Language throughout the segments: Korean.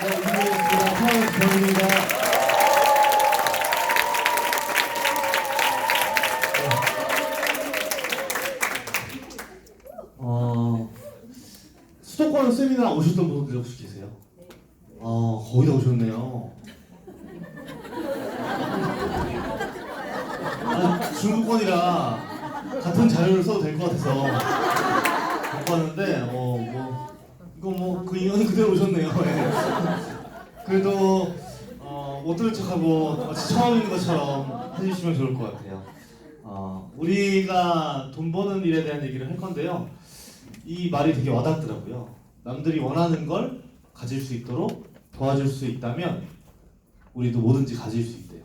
인사드리겠습니다. 차원수 정입니다. 수도권 세미나 오셨던 분들 혹시 계세요? 거의 다 오셨네요. 중국권이라 같은 자료를 써도 될 것 같아서 못 봤는데, 그 인원이 그대로 오셨네요. 네. 그래도 못 들은 척하고 마치 처음인 것처럼 해주시면 좋을 것 같아요. 우리가 돈 버는 일에 대한 얘기를 할 건데요. 이 말이 되게 와닿더라고요. 남들이 원하는 걸 가질 수 있도록 도와줄 수 있다면 우리도 뭐든지 가질 수 있대요.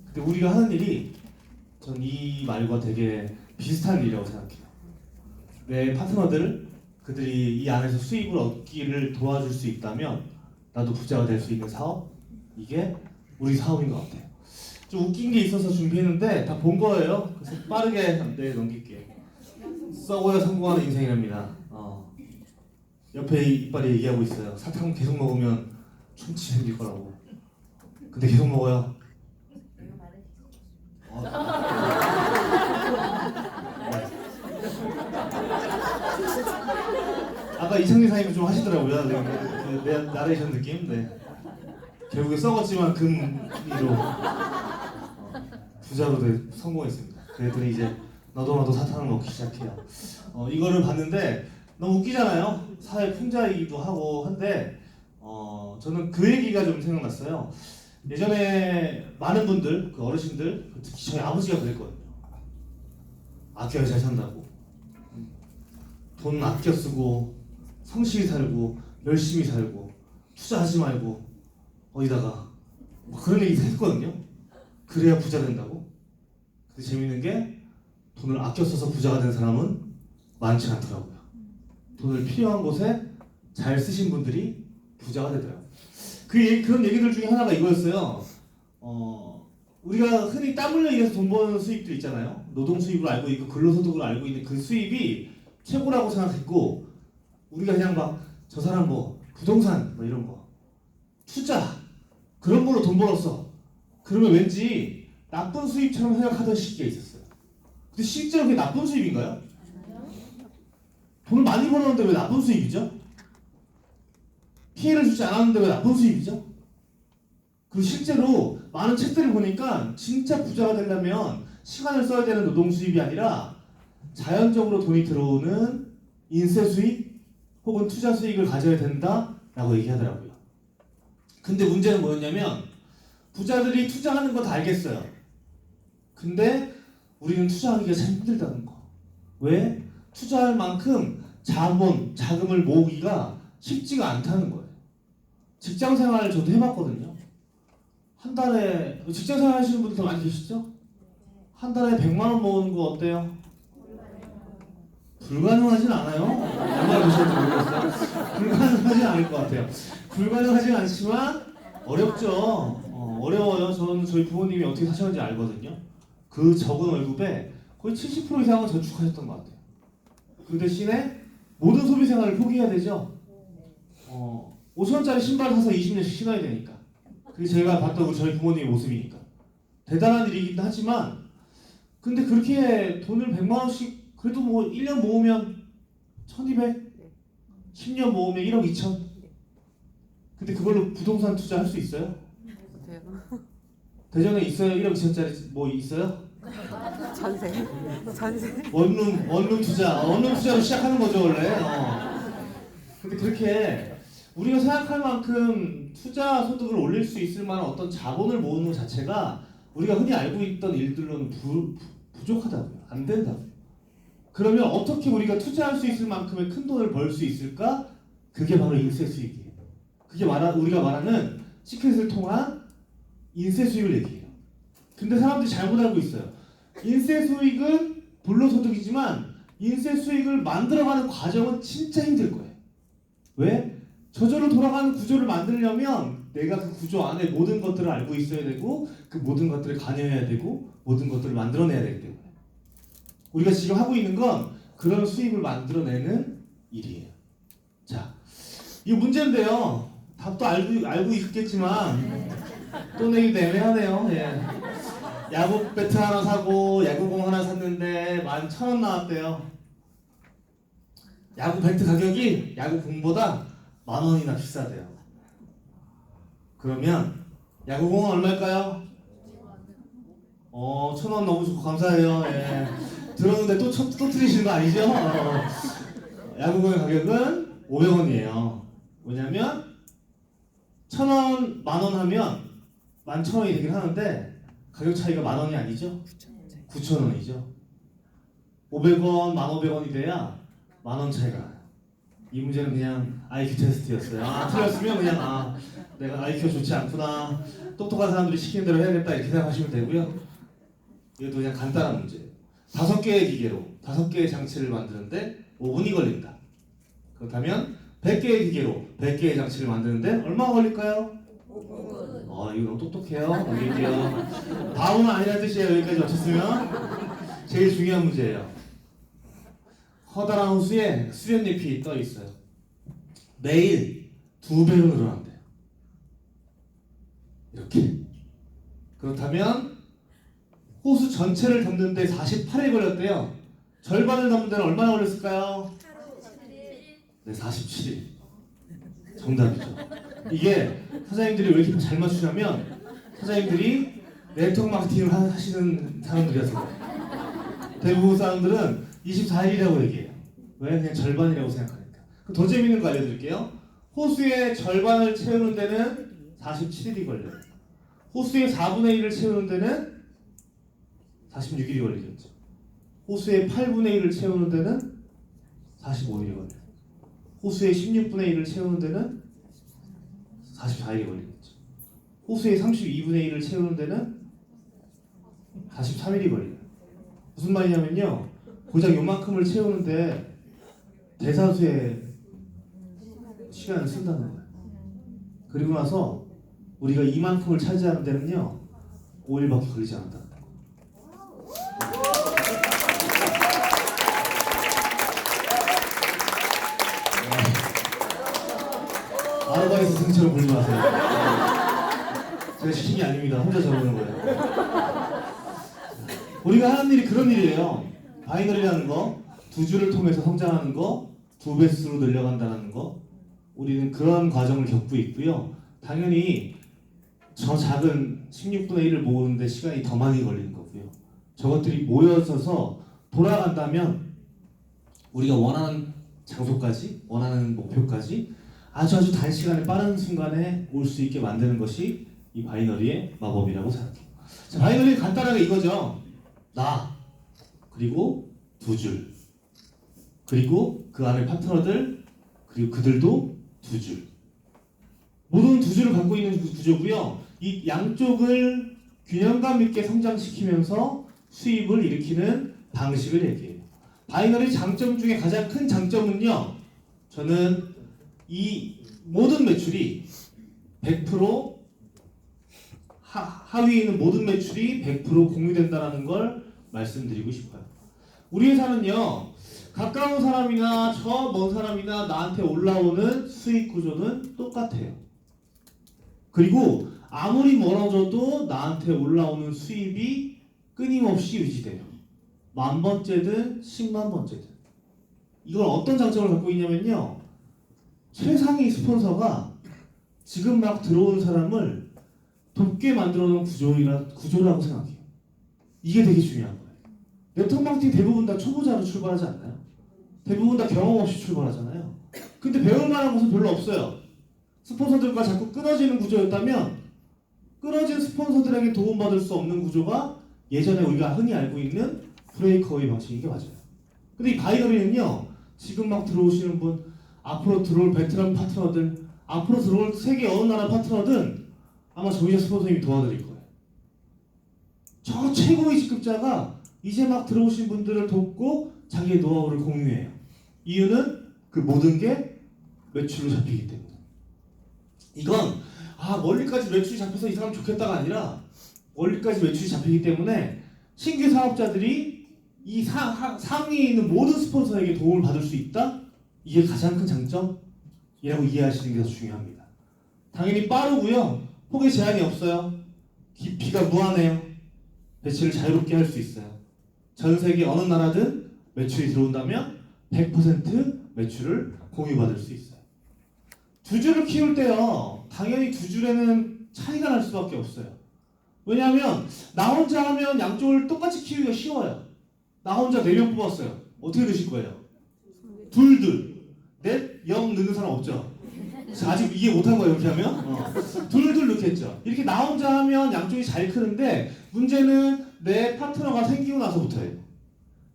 근데 우리가 하는 일이 전 이 말과 되게 비슷한 일이라고 생각해요. 내 파트너들을 그들이 이 안에서 수입을 얻기를 도와줄 수 있다면 나도 부자가 될 수 있는 사업? 이게 우리 사업인 것 같아요. 좀 웃긴 게 있어서 준비했는데 다 본 거예요. 그래서 빠르게 넘길게요. 썩어야 성공하는 인생이랍니다. 옆에 이빨이 얘기하고 있어요. 사탕 계속 먹으면 충치 생길 거라고. 근데 계속 먹어요. 아까 이창민 사장님 좀 하시더라고요. 내 나레이션 느낌. 네. 결국에 썩었지만 금이로 부자로 성공했습니다. 그랬더니 이제 너도 사탕을 먹기 시작해요. 이거를 봤는데 너무 웃기잖아요. 사회 풍자이기도 하고 한데 저는 그 얘기가 좀 생각났어요. 예전에 많은 분들, 그 어르신들, 특히 저희 아버지가 그랬거든요. 아껴야 잘 산다고. 돈 아껴 쓰고 성실히 살고 열심히 살고 투자하지 말고 어디다가 그런 얘기 했거든요. 그래야 부자 된다고. 근데 재밌는 게 돈을 아껴 써서 부자가 된 사람은 많지 않더라고요. 돈을 필요한 곳에 잘 쓰신 분들이 부자가 되더라고요. 그런 얘기들 중에 하나가 이거였어요. 우리가 흔히 땀 흘려 일해서 돈 버는 수입들 있잖아요. 노동 수입을 알고 있고 근로소득을 알고 있는 그 수입이 최고라고 생각했고, 우리가 그냥 막 저 사람 뭐 부동산 뭐 이런 거 투자 그런 걸로 돈 벌었어. 그러면 왠지 나쁜 수입처럼 생각하던 시기가 있었어요. 근데 실제로 그게 나쁜 수입인가요? 돈을 많이 벌었는데 왜 나쁜 수입이죠? 피해를 주지 않았는데 왜 나쁜 수입이죠? 그리고 실제로 많은 책들을 보니까 진짜 부자가 되려면 시간을 써야 되는 노동 수입이 아니라 자연적으로 돈이 들어오는 인세 수입 혹은 투자 수익을 가져야 된다라고 얘기하더라고요. 근데 문제는 뭐였냐면 부자들이 투자하는 거 다 알겠어요. 근데 우리는 투자하기가 참 힘들다는 거. 왜? 투자할 만큼 자금을 모으기가 쉽지가 않다는 거예요. 직장 생활을 저도 해봤거든요. 한 달에 직장 생활 하시는 분들 더 많이 계시죠? 한 달에 100만 원 모으는 거 어때요? 불가능하진 않아요. 얼마나 보실지 모르겠어요. 불가능하진 않을 것 같아요. 불가능하진 않지만 어렵죠. 어려워요. 저는 저희 부모님이 어떻게 사셨는지 알거든요. 그 적은 월급에 거의 70% 이상은 저축하셨던 것 같아요. 그 대신에 모든 소비 생활을 포기해야 되죠. 5천원짜리 신발 사서 20년씩 신어야 되니까. 그게 제가 봤던 저희 부모님의 모습이니까. 대단한 일이긴 하지만, 근데 그렇게 돈을 100만 원씩 그래도 뭐 1년 모으면 1200, 10년 모으면 1억 2천. 근데 그걸로 부동산 투자할 수 있어요? 대전에 있어요? 1억 2천짜리 뭐 있어요? 전세. 원룸 투자로 시작하는 거죠 원래. 근데 그렇게 우리가 생각할 만큼 투자 소득을 올릴 수 있을 만한 어떤 자본을 모으는 것 자체가 우리가 흔히 알고 있던 일들로는 부족하다고요. 안 된다고요. 그러면 어떻게 우리가 투자할 수 있을 만큼의 큰 돈을 벌 수 있을까? 그게 바로 인세 수익이에요. 그게 우리가 말하는 시크릿을 통한 인세 수익을 얘기해요. 근데 사람들이 잘못 알고 있어요. 인세 수익은 불로소득이지만 인세 수익을 만들어가는 과정은 진짜 힘들 거예요. 왜? 저절로 돌아가는 구조를 만들려면 내가 그 구조 안에 모든 것들을 알고 있어야 되고 그 모든 것들을 관여해야 되고 모든 것들을 만들어내야 되기 때문에 우리가 지금 하고 있는 건 그런 수입을 만들어내는 일이에요. 자, 이 문제인데요. 답도 알고 있겠지만 또 내기도 애매하네요. 예. 야구 배트 하나 사고 야구공 하나 샀는데 11,000원 나왔대요. 야구 배트 가격이 야구공보다 10,000원이나 비싸대요. 그러면 야구공은 얼마일까요? 1,000원 너무 좋고 감사해요. 예. 들었는데 또 틀리시는 거 아니죠? 야구공의 가격은 500원이에요. 왜냐면 1,000원, 10,000원 하면 11,000원이 되긴 하는데 가격 차이가 10,000원이 아니죠? 9,000원이죠. 500원, 1,500원이 돼야 10,000원 차이가 나요. 이 문제는 그냥 IQ 테스트였어요. 틀렸으면 그냥 내가 IQ가 좋지 않구나. 똑똑한 사람들이 시키는 대로 해야겠다 이렇게 생각하시면 되고요. 이것도 그냥 간단한 문제예요. 5개의 기계로 5개의 장치를 만드는데 5분이 걸린다. 그렇다면 100개의 기계로 100개의 장치를 만드는데 얼마나 걸릴까요? 5분. 이거 너무 똑똑해요. 여기요. 다음은 아니라는 뜻이에요. 여기까지 맞췄으면. 제일 중요한 문제예요. 커다란 호수에 수련잎이 떠 있어요. 매일 2배로 늘어난대요. 이렇게. 그렇다면 호수 전체를 담는데 48일 걸렸대요. 절반을 담는 데는 얼마나 걸렸을까요? 네, 47일. 정답이죠. 이게 사장님들이 왜 이렇게 잘 맞추냐면 사장님들이 네트워크 마케팅을 하시는 사람들이라서 그래요. 대부분 사람들은 24일이라고 얘기해요. 왜? 그냥 절반이라고 생각하니까. 그럼 더 재밌는 거 알려드릴게요. 호수의 절반을 채우는 데는 47일이 걸려요. 호수의 4분의 1을 채우는 데는 46일이 걸리겠죠. 호수의 8분의 1을 채우는 데는 45일이 걸려요. 호수의 16분의 1을 채우는 데는 44일이 걸리겠죠. 호수의 32분의 1을 채우는 데는 43일이 걸려요. 무슨 말이냐면요. 고작 요만큼을 채우는데 대다수의 시간을 쓴다는 거예요. 그리고 나서 우리가 이만큼을 차지하는 데는요 5일밖에 걸리지 않는다. 아르바이트 승처럼 보지 마세요. 제가 시킨 게 아닙니다. 혼자 적는 거예요. 우리가 하는 일이 그런 일이에요. 바이너리라는 거, 두 줄을 통해서 성장하는 거, 2배수로 늘려간다는 거, 우리는 그런 과정을 겪고 있고요. 당연히 저 작은 16분의 1을 모으는데 시간이 더 많이 걸리는 거고요. 저것들이 모여져서 돌아간다면 우리가 원하는 장소까지, 원하는 목표까지 아주 단시간에 빠른 순간에 올 수 있게 만드는 것이 이 바이너리의 마법이라고 생각해요. 자, 바이너리 간단하게 이거죠. 나, 그리고 2줄, 그리고 그 안에 파트너들, 그리고 그들도 2줄. 모든 2줄을 갖고 있는 구조고요. 이 양쪽을 균형감 있게 성장시키면서 수입을 일으키는 방식을 얘기해요. 바이너리 장점 중에 가장 큰 장점은요. 저는 이 모든 매출이 100% 하위에 있는 모든 매출이 100% 공유된다는 걸 말씀드리고 싶어요. 우리 회사는요. 가까운 사람이나 저 먼 사람이나 나한테 올라오는 수익 구조는 똑같아요. 그리고 아무리 멀어져도 나한테 올라오는 수입이 끊임없이 유지돼요. 10,000번째든 100,000번째든. 이걸 어떤 장점을 갖고 있냐면요. 최상위 스폰서가 지금 막 들어오는 사람을 돕게 만들어 놓은 구조라고 생각해요. 이게 되게 중요한 거예요. 네트워크 마케팅 대부분 다 초보자로 출발하지 않나요? 대부분 다 경험 없이 출발하잖아요. 근데 배울 만한 것은 별로 없어요. 스폰서들과 자꾸 끊어지는 구조였다면 끊어진 스폰서들에게 도움받을 수 없는 구조가 예전에 우리가 흔히 알고 있는 브레이크어웨이 방식인 게 맞아요. 근데 이 바이너리는요. 지금 막 들어오시는 분, 앞으로 들어올 베테랑 파트너들, 앞으로 들어올 세계 어느 나라 파트너든 아마 저희 스폰서님이 도와드릴 거예요. 저 최고의 직급자가 이제 막 들어오신 분들을 돕고 자기의 노하우를 공유해요. 이유는 그 모든 게 매출로 잡히기 때문에. 이건 멀리까지 매출이 잡혀서 이 사람 좋겠다가 아니라 멀리까지 매출이 잡히기 때문에 신규 사업자들이 이 상위에 있는 모든 스폰서에게 도움을 받을 수 있다? 이게 가장 큰 장점이라고 이해하시는 게 더 중요합니다. 당연히 빠르고요. 폭에 제한이 없어요. 깊이가 무한해요. 배치를 자유롭게 할 수 있어요. 전 세계 어느 나라든 매출이 들어온다면 100% 매출을 공유받을 수 있어요. 두 줄을 키울 때요. 당연히 두 줄에는 차이가 날 수밖에 없어요. 왜냐하면 나 혼자 하면 양쪽을 똑같이 키우기가 쉬워요. 나 혼자 4명 뽑았어요. 어떻게 되실 거예요? 둘. 넷, 0 넣는 사람 없죠? 아직 이해 못한 거예요, 이렇게 하면? 둘 넣겠죠. 이렇게 나 혼자 하면 양쪽이 잘 크는데 문제는 내 파트너가 생기고 나서부터예요.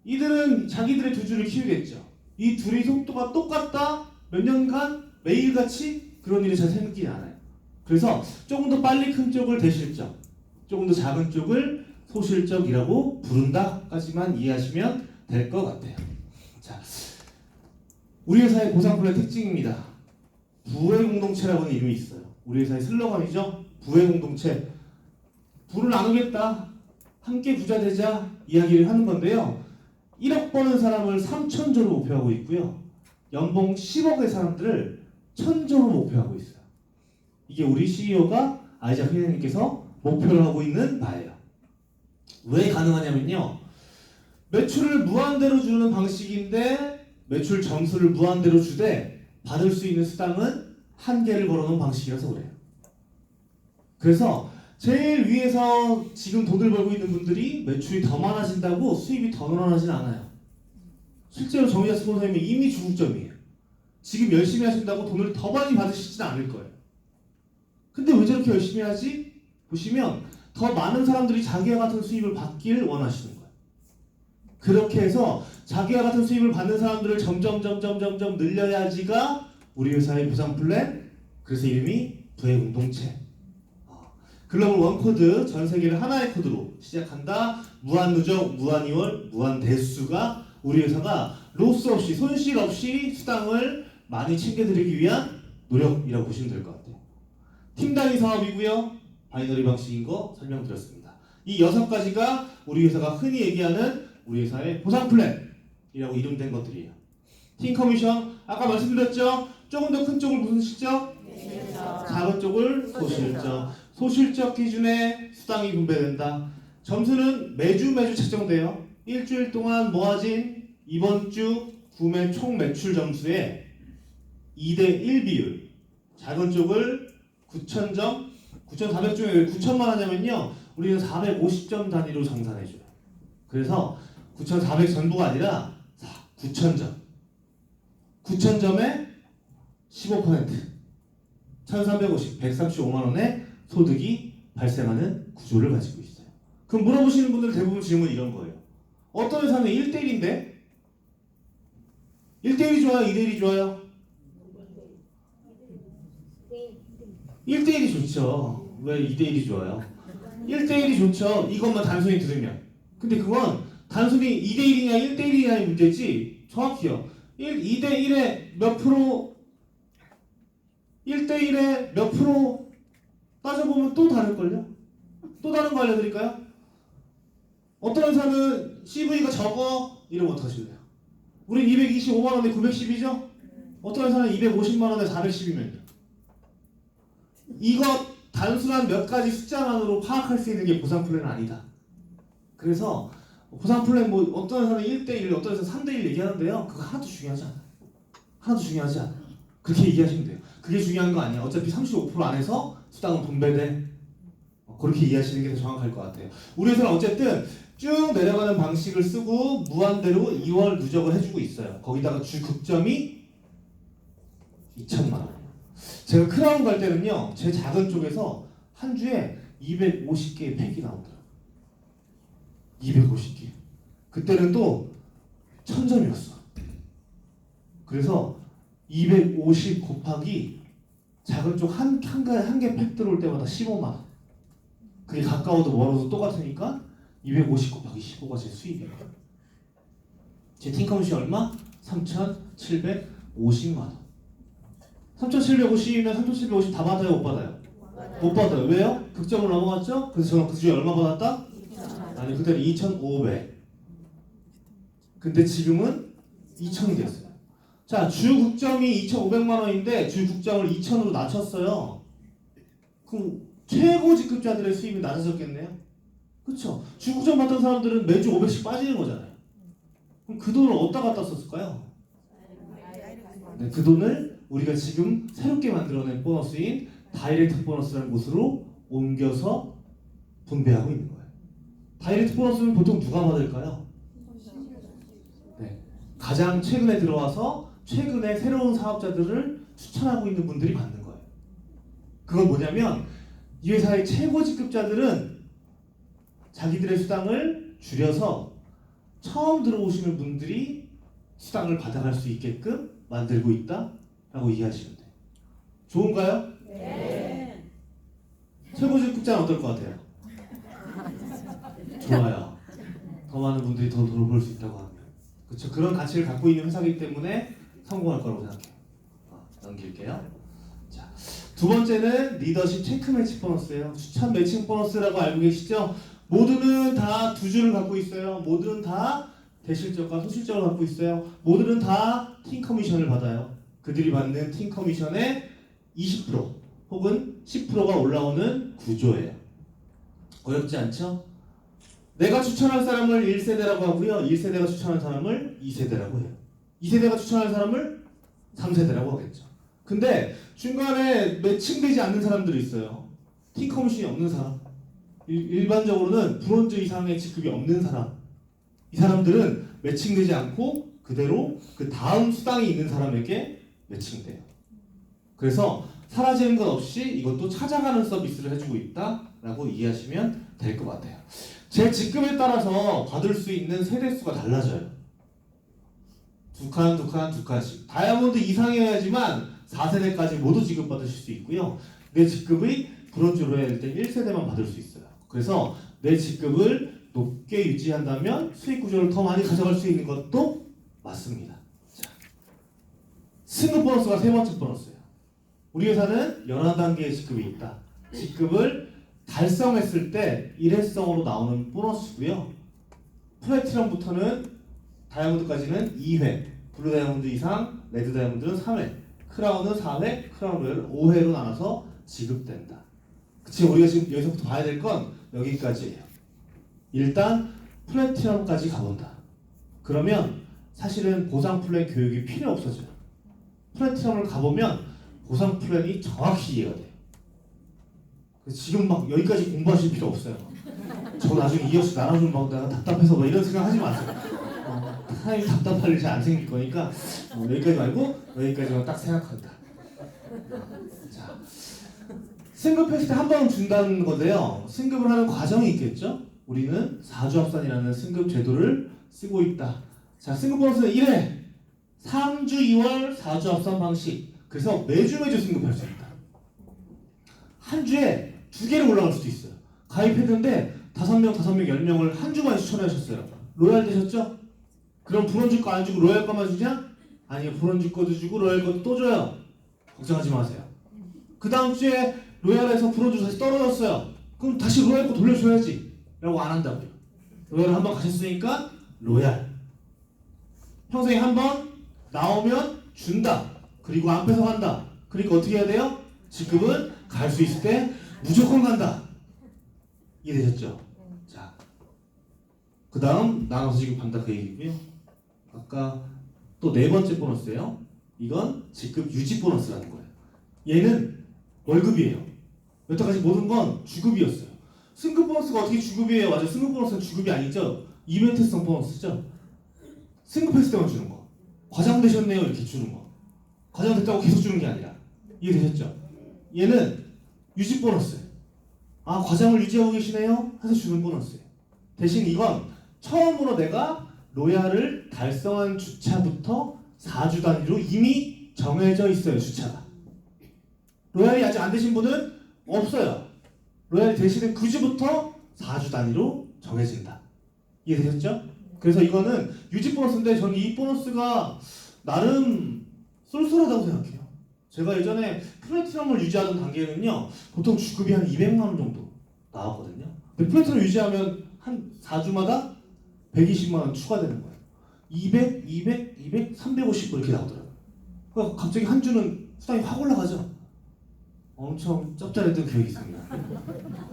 이들은 자기들의 두 줄을 키우겠죠. 이 둘이 속도가 똑같다? 몇 년간 매일같이 그런 일이 잘 생기지 않아요. 그래서 조금 더 빨리 큰 쪽을 대실적, 조금 더 작은 쪽을 소실적이라고 부른다까지만 이해하시면 될 것 같아요. 자, 우리 회사의 보상플랜 특징입니다. 부의 공동체라고는 이름이 있어요. 우리 회사의 슬로건이죠. 부의 공동체. 부를 나누겠다. 함께 부자 되자 이야기를 하는 건데요. 1억 버는 사람을 3천조로 목표하고 있고요. 연봉 10억의 사람들을 1000조로 목표하고 있어요. 이게 우리 CEO가 아이작 회장님께서 목표를 하고 있는 바예요. 왜 가능하냐면요. 매출을 무한대로 주는 방식인데 매출 점수를 무한대로 주되 받을 수 있는 수당은 한계를 걸어놓은 방식이라서 그래요. 그래서 제일 위에서 지금 돈을 벌고 있는 분들이 매출이 더 많아진다고 수입이 더 늘어나진 않아요. 실제로 정의자 스폰서님은 이미 중국점이에요. 지금 열심히 하신다고 돈을 더 많이 받으시진 않을 거예요. 근데 왜 저렇게 열심히 하지? 보시면 더 많은 사람들이 자기와 같은 수입을 받길 원하시는 거예요. 그렇게 해서 자기와 같은 수입을 받는 사람들을 점점 늘려야지가 우리 회사의 보상 플랜. 그래서 이름이 부의 공동체. 글로벌 원 코드, 전 세계를 하나의 코드로 시작한다. 무한 누적, 무한 이월, 무한 대수가 우리 회사가 로스 없이, 손실 없이 수당을 많이 챙겨드리기 위한 노력이라고 보시면 될 것 같아요. 팀 단위 사업이고요. 바이너리 방식인 거 설명드렸습니다. 이 6가지가 우리 회사가 흔히 얘기하는 우리 회사의 보상 플랜이라고 이름된 것들이에요. 팀 커미션, 아까 말씀드렸죠? 조금 더 큰 쪽을 무슨 실적? 작은 쪽을 소실적. 소실적 기준에 수당이 분배된다. 점수는 매주 책정돼요. 일주일 동안 모아진 이번 주 구매 총 매출 점수의 2대1 비율. 작은 쪽을 9,000점, 9,400 중에 왜 9,000만 하냐면요. 우리는 450점 단위로 정산해줘요. 그래서 9,400 전부가 아니라 9,000점. 9,000점에 15%. 1,350, 135만 원의 소득이 발생하는 구조를 가지고 있어요. 그럼 물어보시는 분들 대부분 질문이 이런 거예요. 어떤 회사는 1대1인데? 1대1이 좋아요? 2대1이 좋아요? 1대1이 좋죠. 왜 2대1이 좋아요? 1대1이 좋죠. 이것만 단순히 들으면. 근데 그건 단순히 2대1이냐 1대1이냐의 문제지 정확히요. 2대1에 몇 프로 1대1에 몇 프로 따져보면 또 다를걸요? 또 다른 거 알려드릴까요? 어떤 회사는 CV가 적어? 이러면 어떡하실래요? 우린 225만원에 910이죠? 어떤 회사는 250만원에 410이면요. 이거 단순한 몇 가지 숫자만으로 파악할 수 있는 게 보상 플랜은 아니다. 그래서 보상 플랜 뭐 어떤 회사는 1대1, 어떤 회사는 3대1 얘기하는데요. 그거 하나도 중요하지 않아요. 하나도 중요하지 않아요. 그렇게 얘기하시면 돼요. 그게 중요한 거 아니야. 어차피 35% 안에서 수당은 분배돼. 그렇게 이해하시는 게 더 정확할 것 같아요. 우리 회사는 어쨌든 쭉 내려가는 방식을 쓰고 무한대로 2월 누적을 해주고 있어요. 거기다가 주 극점이 2천만 원. 제가 크라운 갈 때는요. 제 작은 쪽에서 한 주에 250개의 팩이 나오더라고요. 250개. 그때는 또 1000점이었어. 그래서 250 곱하기 작은 쪽 한 개 팩 들어올 때마다 15만 원. 그게 가까워도 멀어도 똑같으니까 250 곱하기 15가 제 수입이에요. 제 팀커미션 얼마? 3,750만 원. 3,750이면 3,750 다 받아요? 못 받아요? 못 받아요. 왜요? 극점을 넘어갔죠? 그래서 저는 그 주에 얼마 받았다? 아니 그때는 2,500. 근데 지금은 2,000이 됐어요. 자, 주 국점이 2,500만 원인데 주 국점을 2,000으로 낮췄어요. 그럼 최고 직급자들의 수입이 낮아졌겠네요. 그렇죠? 주구장 받던 사람들은 매주 500씩 빠지는 거잖아요. 그럼 그 돈을 어디다 갖다 썼을까요? 네, 그 돈을 우리가 지금 새롭게 만들어낸 보너스인 다이렉트 보너스라는 곳으로 옮겨서 분배하고 있는 거예요. 다이렉트 보너스는 보통 누가 받을까요? 네, 가장 최근에 들어와서 최근에 새로운 사업자들을 추천하고 있는 분들이 받는 거예요. 그건 뭐냐면 이 회사의 최고 직급자들은 자기들의 수당을 줄여서 처음 들어오시는 분들이 수당을 받아갈 수 있게끔 만들고 있다라고 이해하시면 돼요. 좋은가요? 네. 최고 직급자는 어떨 것 같아요? 좋아요. 더 많은 분들이 더 돈을 벌 수 있다고 하면, 그렇죠? 그런 가치를 갖고 있는 회사이기 때문에 성공할 거라고 생각해요. 넘길게요. 자, 두 번째는 리더십 체크 매치 보너스예요. 추천 매칭 보너스라고 알고 계시죠? 모두는 다 두 줄을 갖고 있어요. 모두는 다 대실적과 소실적을 갖고 있어요. 모두는 다 팀 커미션을 받아요. 그들이 받는 팀 커미션의 20% 혹은 10%가 올라오는 구조예요. 어렵지 않죠? 내가 추천할 사람을 1세대라고 하고요. 1세대가 추천한 사람을 2세대라고 해요. 2세대가 추천할 사람을 3세대라고 하겠죠. 근데 중간에 매칭되지 않는 사람들이 있어요. 팀 커미션이 없는 사람. 일반적으로는 브론즈 이상의 직급이 없는 사람. 이 사람들은 매칭되지 않고 그대로 그 다음 수당이 있는 사람에게 매칭돼요. 그래서 사라지는 것 없이 이것도 찾아가는 서비스를 해주고 있다라고 이해하시면 될 것 같아요. 제 직급에 따라서 받을 수 있는 세대수가 달라져요. 두 칸씩. 다이아몬드 이상이어야지만 4세대까지 모두 지급받으실 수 있고요. 내 직급이 브론즈로 해야 될 때 1세대만 받을 수 있어요. 그래서 내 직급을 높게 유지한다면 수익 구조를 더 많이 가져갈 수 있는 것도 맞습니다. 자, 승급 보너스가 세 번째 보너스예요. 우리 회사는 11단계의 직급이 있다. 직급을 달성했을 때 일회성으로 나오는 보너스고요. 플래티넘부터는 다이아몬드까지는 2회, 블루 다이아몬드 이상, 레드 다이아몬드는 3회, 크라운은 4회, 크라운 로얄은 5회로 나눠서 지급된다. 그치, 우리가 지금 여기서부터 봐야 될 건 여기까지예요. 일단 플래티넘까지 가본다. 그러면 사실은 보상 플랜 교육이 필요 없어져요. 플래티넘을 가보면 보상 플랜이 정확히 이해가 돼요. 지금 막 여기까지 공부하실 필요 없어요. 저 나중에 이어서 나눠주면 막 내가 답답해서 뭐 이런 생각 하지 마세요. 사람이 답답할 일이 안 생길 거니까 여기까지 말고 여기까지만 딱 생각한다. 자, 승급했을 때 한 번 준다는 건데요. 승급을 하는 과정이 있겠죠? 우리는 4주 합산이라는 승급 제도를 쓰고 있다. 자, 승급 보너스는 1회 3주 2월 4주 합산 방식. 그래서 매주 승급할 수 있다. 한 주에 2개를 올라갈 수도 있어요. 가입했는데 5명, 10명을 한 주만에 추천하셨어요. 로얄 되셨죠? 그럼 브론즈 거 안 주고 로얄 거만 주냐? 아니요, 브론즈 거도 주고 로얄 거도 또 줘요. 걱정하지 마세요. 그 다음 주에 로얄에서 브론즈 다시 떨어졌어요. 그럼 다시 로얄 거 돌려줘야지 라고 안 한다고요. 로얄을 한번 가셨으니까 로얄. 평생에 한 번 나오면 준다. 그리고 안 뺏어간다. 그러니까 어떻게 해야 돼요? 직급은 갈 수 있을 때 무조건 간다. 이해되셨죠? 자, 그 다음 나눠서 지급한다 그 얘기고요. 아까 또 네 번째 보너스예요. 이건 직급 유지 보너스라는 거예요. 얘는 월급이에요. 여태까지 모든 건 주급이었어요. 승급 보너스가 어떻게 주급이에요? 맞아요. 승급 보너스는 주급이 아니죠. 이벤트성 보너스죠. 승급했을 때만 주는 거. 과장 되셨네요 이렇게 주는 거. 과장 됐다고 계속 주는 게 아니라. 이해되셨죠? 얘는 유지 보너스예요. 아, 과장을 유지하고 계시네요? 해서 주는 보너스예요. 대신 이건 처음으로 내가 로얄을 달성한 주차부터 4주 단위로 이미 정해져 있어요. 주차가. 로얄이 아직 안 되신 분은 없어요. 로얄이 되시는 그 주부터 4주 단위로 정해진다. 이해되셨죠? 그래서 이거는 유지 보너스인데 저는 이 보너스가 나름 쏠쏠하다고 생각해요. 제가 예전에 플래티넘을 유지하던 단계는요, 보통 주급이 한 200만 원 정도 나왔거든요. 근데 플래티넘 유지하면 한 4주마다 120만 원 추가되는 거예요. 200, 350 이렇게 나오더라고요. 그러니까 갑자기 한 주는 수당이 확 올라가죠. 엄청 짭짤했던 기억이 있습니다.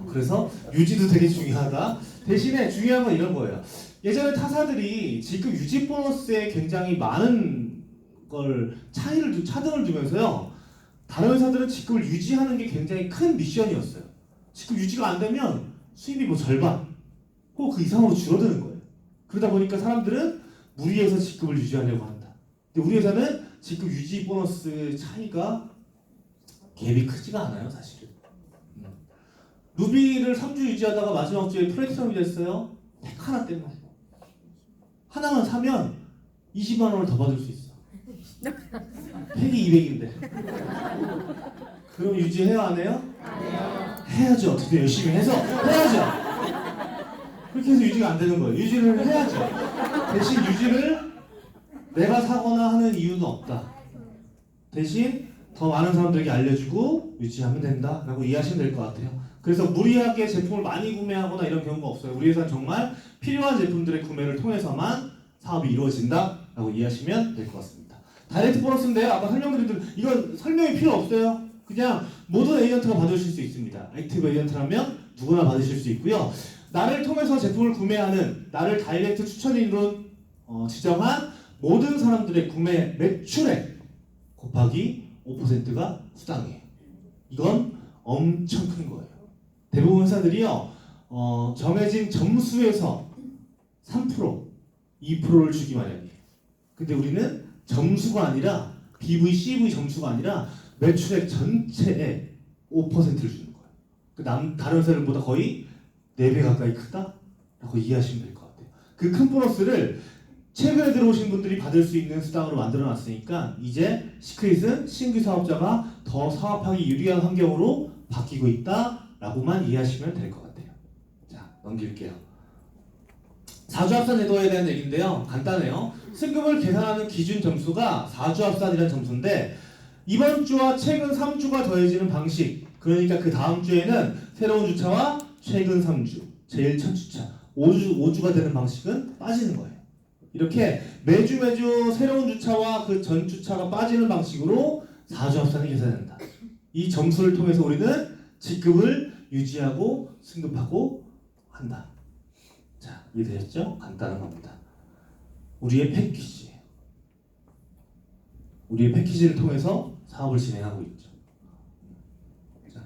그래서 유지도 되게 중요하다. 대신에 중요한 건 이런 거예요. 예전에 타사들이 지금 유지 보너스에 굉장히 많은 걸 차등을 두면서요. 다른 회사들은 직급을 유지하는 게 굉장히 큰 미션이었어요. 직급 유지가 안 되면 수입이 뭐 절반 혹은 그 이상으로 줄어드는 거예요. 그러다 보니까 사람들은 무리해서 직급을 유지하려고 한다. 근데 우리 회사는 직급 유지 보너스 차이가 갭이 크지가 않아요, 사실은. 루비를 3주 유지하다가 마지막 주에 플래티넘이 됐어요. 택 하나 때문에. 하나만 사면 20만 원을 더 받을 수 있어. 팩이 200인데. 그럼 유지해야 안 해요? 해야죠. 어떻게 열심히 해서 해야죠. 그렇게 해서 유지가 안 되는 거예요. 유지를 해야죠. 대신 유지를 내가 사거나 하는 이유는 없다. 대신 더 많은 사람들에게 알려주고 유지하면 된다라고 이해하시면 될 것 같아요. 그래서 무리하게 제품을 많이 구매하거나 이런 경우가 없어요. 우리 회사는 정말 필요한 제품들의 구매를 통해서만 사업이 이루어진다라고 이해하시면 될 것 같습니다. 다이렉트 보너스인데요. 아까 설명드린 대로 이건 설명이 필요 없어요. 그냥 모든 에이전트가 받으실 수 있습니다. 액티브 에이전트라면 누구나 받으실 수 있고요. 나를 통해서 제품을 구매하는 나를 다이렉트 추천인으로 지정한 모든 사람들의 구매 매출액 곱하기 5%가 수당이에요. 이건 엄청 큰 거예요. 대부분 회사들이요 정해진 점수에서 3%, 2%를 주기 마련이에요. 근데 우리는 점수가 아니라 BV, CV 점수가 아니라 매출액 전체의 5%를 주는 거예요. 다른 회사들보다 거의 4배 가까이 크다라고 이해하시면 될 것 같아요. 그 큰 보너스를 최근에 들어오신 분들이 받을 수 있는 수당으로 만들어놨으니까 이제 시크릿은 신규 사업자가 더 사업하기 유리한 환경으로 바뀌고 있다라고만 이해하시면 될 것 같아요. 자, 넘길게요. 4주 합산 제도에 대한 얘기인데요. 간단해요. 승급을 계산하는 기준 점수가 4주 합산이라는 점수인데 이번 주와 최근 3주가 더해지는 방식, 그러니까 그 다음 주에는 새로운 주차와 최근 3주, 제일 첫 주차, 5주가 되는 방식은 빠지는 거예요. 이렇게 매주 새로운 주차와 그 전 주차가 빠지는 방식으로 4주 합산이 계산된다. 이 점수를 통해서 우리는 직급을 유지하고 승급하고 한다. 자, 이해되셨죠? 간단한 겁니다. 우리의 패키지예요. 우리의 패키지를 통해서 사업을 진행하고 있죠. 자,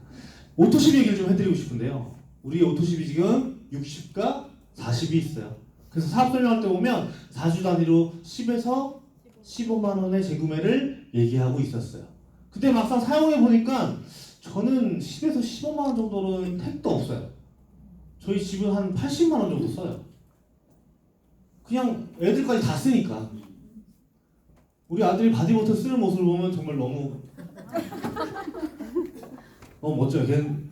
오토십이 얘기를 좀 해드리고 싶은데요. 우리 오토십이 지금 60과 40이 있어요. 그래서 사업 설명할 때 보면 4주 단위로 10에서 15만 원의 재구매를 얘기하고 있었어요. 근데 막상 사용해 보니까 저는 10에서 15만 원 정도는 택도 없어요. 저희 집은 한 80만 원 정도 써요. 그냥 애들까지 다 쓰니까. 우리 아들이 바디버터 쓰는 모습을 보면 정말 너무 멋져요. 걔는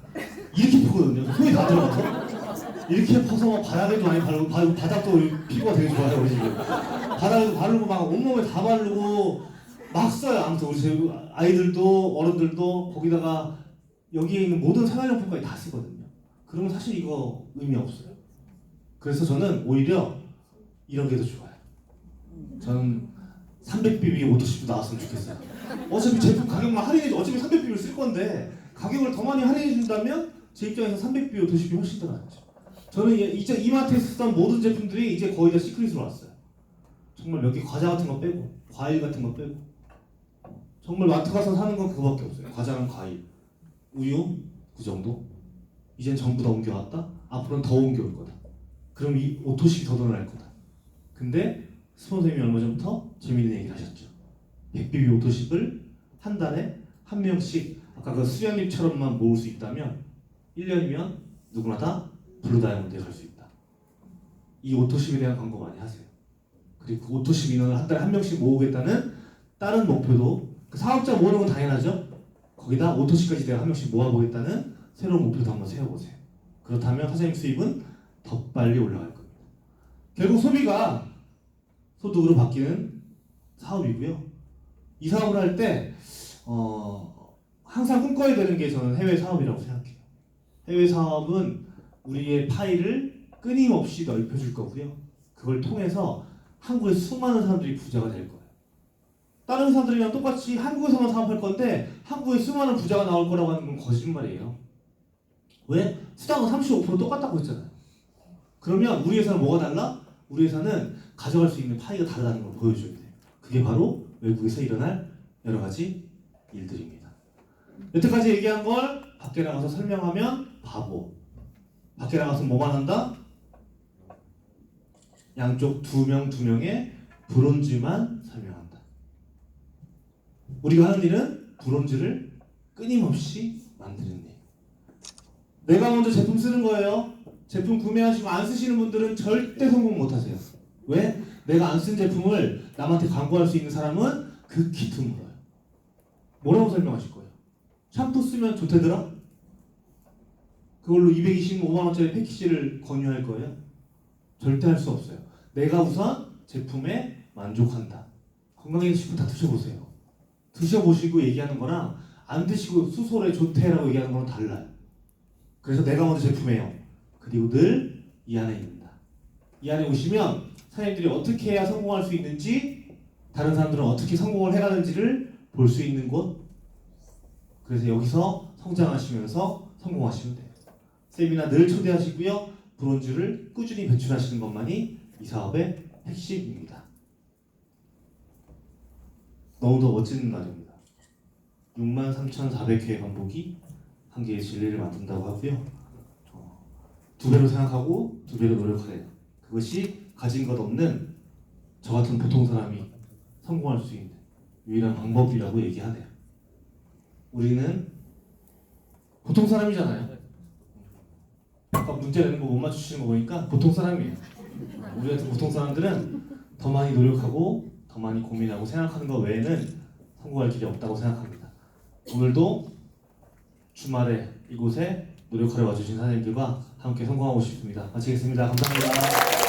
이렇게 펴거든요. 손이 다 들어가서. 이렇게 퍼서 막 바닥에도 많이 바르고 바닥도 피부가 되게 좋아요. 우리 집은. 바닥에도 바르고 막 온몸에 다 바르고 막 써요. 아무튼 우리 집 아이들도 어른들도 거기다가 여기에 있는 모든 생활용품까지 다 쓰거든요. 그러면 사실 이거 의미 없어요. 그래서 저는 오히려 이런 게 더 좋아요. 저는 300BB 오토십도 나왔으면 좋겠어요. 어차피 제품 가격만 할인해, 어차피 300BB를 쓸 건데 가격을 더 많이 할인해 준다면 제 입장에서 300BB 오토십이 훨씬 더 낫죠. 저는 이마트에 쓰던 모든 제품들이 이제 거의 다 시크릿으로 왔어요. 정말 몇 개 과자 같은 거 빼고, 과일 같은 거 빼고. 정말 마트 가서 사는 건 그거밖에 없어요. 과자랑 과일, 우유 그 정도. 이젠 전부 다 옮겨왔다. 앞으로는 더 옮겨올 거다. 그럼 이 오토십이 더 늘어날 거다. 근데 스폰서님이 얼마 전부터 재미있는 얘기를 하셨죠. 100BB 오토십을 한 달에 한 명씩 아까 그 수연님처럼만 모을 수 있다면 1년이면 누구나 다 블루 다이아몬드에 갈 수 있다. 이 오토십에 대한 광고 많이 하세요. 그리고 그 오토십 인원을 한 달에 한 명씩 모으겠다는 다른 목표도, 그 사업자 모으는 건 당연하죠. 거기다 오토십까지 내가 한 명씩 모아보겠다는 새로운 목표도 한번 세워보세요. 그렇다면 사장님 수입은 더 빨리 올라갈 겁니다. 결국 소비가 소득으로 바뀌는 사업이고요. 이 사업을 할 때 항상 꿈꿔야 되는 게 저는 해외 사업이라고 생각해요. 해외 사업은 우리의 파일을 끊임없이 넓혀줄 거고요. 그걸 통해서 한국의 수많은 사람들이 부자가 될 거예요. 다른 사람들이랑 똑같이 한국에서만 사업할 건데 한국에 수많은 부자가 나올 거라고 하는 건 거짓말이에요. 왜? 수당은 35% 똑같다고 했잖아요. 그러면 우리 회사는 뭐가 달라? 우리 회사는 가져갈 수 있는 파이가 다르다는 걸 보여줘야 돼요. 그게 바로 외국에서 일어날 여러 가지 일들입니다. 여태까지 얘기한 걸 밖에 나가서 설명하면 바보. 밖에 나가서 뭐만 한다? 양쪽 두 명의 브론즈만 설명한다. 우리가 하는 일은 브론즈를 끊임없이 만드는 일. 내가 먼저 제품 쓰는 거예요. 제품 구매하시고 안 쓰시는 분들은 절대 성공 못 하세요. 왜? 내가 안 쓴 제품을 남한테 광고할 수 있는 사람은 극히 드물어요. 뭐라고 설명하실 거예요? 샴푸 쓰면 좋대더라? 그걸로 225만 원짜리 패키지를 권유할 거예요? 절대 할 수 없어요. 내가 우선 제품에 만족한다. 건강해지고 싶으면 다 드셔보세요. 드셔보시고 얘기하는 거랑 안 드시고 수소에 좋대라고 얘기하는 거랑 달라요. 그래서 내가 먼저 제품이에요. 그리고 늘 이 안에 있는다. 이 안에 오시면 사장님들이 어떻게 해야 성공할 수 있는지, 다른 사람들은 어떻게 성공을 해가는지를 볼 수 있는 곳. 그래서 여기서 성장하시면서 성공하시면 돼요. 세미나 늘 초대하시고요. 브론즈를 꾸준히 배출하시는 것만이 이 사업의 핵심입니다. 너무도 멋진 날입니다. 63,400회의 반복이 한 개의 진리를 만든다고 하고요. 두 배로 생각하고 두 배로 노력하래요. 그것이 가진 것 없는 저 같은 보통 사람이 성공할 수 있는 유일한 방법이라고 얘기하네요. 우리는 보통 사람이잖아요. 아까 문제 내는 거 못 맞추시는 거 보니까 보통 사람이에요. 우리 같은 보통 사람들은 더 많이 노력하고 더 많이 고민하고 생각하는 것 외에는 성공할 길이 없다고 생각합니다. 오늘도 주말에 이곳에 노력하러 와주신 사장님들과 함께 성공하고 싶습니다. 마치겠습니다. 감사합니다.